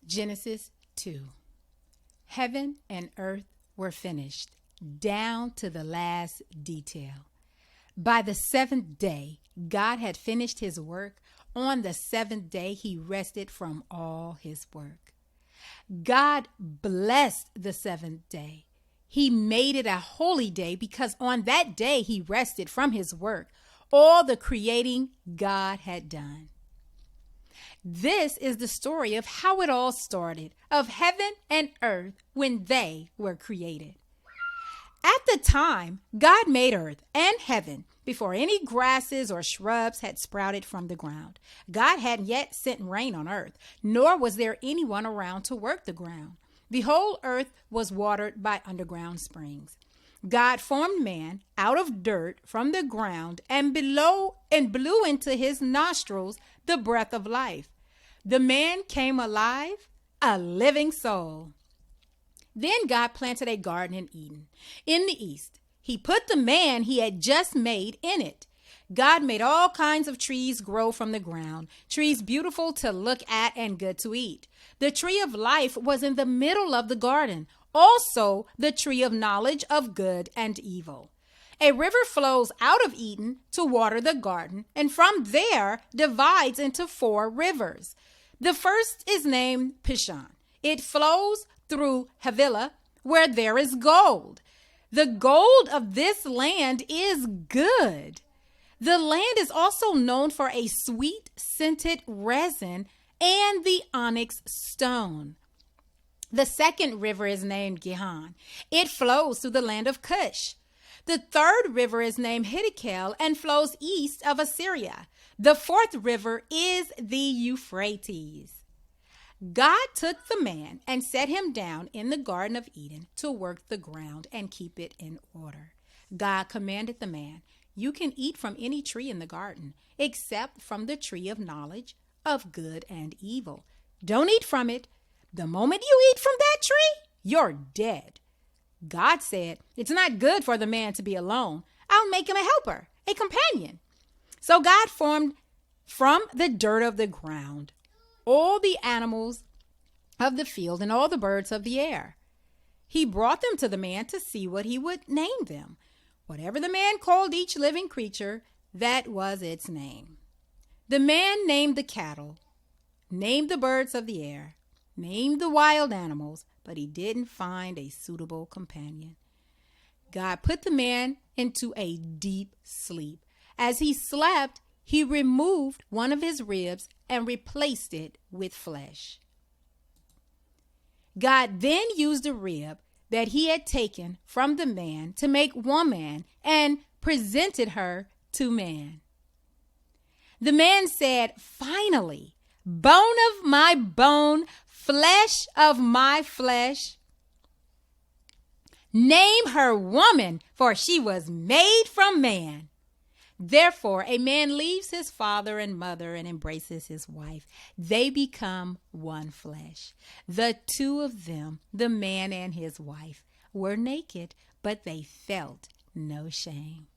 Genesis 2. Heaven and earth were finished, down to the last detail. By the seventh day, God had finished his work. On the seventh day, he rested from all his work. God blessed the seventh day. He made it a holy day because on that day he rested from his work, all the creating God had done. This is the story of how it all started, of heaven and earth when they were created. At the time, God made earth and heaven before any grasses or shrubs had sprouted from the ground. God hadn't yet sent rain on earth, nor was there anyone around to work the ground. The whole earth was watered by underground springs. God formed man out of dirt from the ground and blew into his nostrils the breath of life. The man came alive, a living soul. Then God planted a garden in Eden, in the east. He put the man he had just made in it. God made all kinds of trees grow from the ground, trees beautiful to look at and good to eat. The tree of life was in the middle of the garden, also the tree of knowledge of good and evil. A river flows out of Eden to water the garden, and from there divides into 4 rivers. The first is named Pishon. It flows through Havilah, where there is gold. The gold of this land is good. The land is also known for a sweet scented resin and the onyx stone. The second river is named Gihon. It flows through the land of Cush. The third river is named Hiddekel and flows east of Assyria. The fourth river is the Euphrates. God took the man and set him down in the Garden of Eden to work the ground and keep it in order. God commanded the man, "You can eat from any tree in the garden, except from the tree of knowledge of good and evil. Don't eat from it. The moment you eat from that tree, you're dead." God said, "It's not good for the man to be alone. I'll make him a helper, a companion." So God formed from the dirt of the ground all the animals of the field and all the birds of the air. He brought them to the man to see what he would name them. Whatever the man called each living creature, that was its name. The man named the cattle, named the birds of the air, named the wild animals, but he didn't find a suitable companion. God put the man into a deep sleep. As he slept, he removed one of his ribs and replaced it with flesh. God then used the rib that he had taken from the man to make woman and presented her to man. The man said, "Finally, bone of my bone, flesh of my flesh. Name her woman, for she was made from man." Therefore, a man leaves his father and mother and embraces his wife. They become one flesh. The two of them, the man and his wife, were naked, but they felt no shame.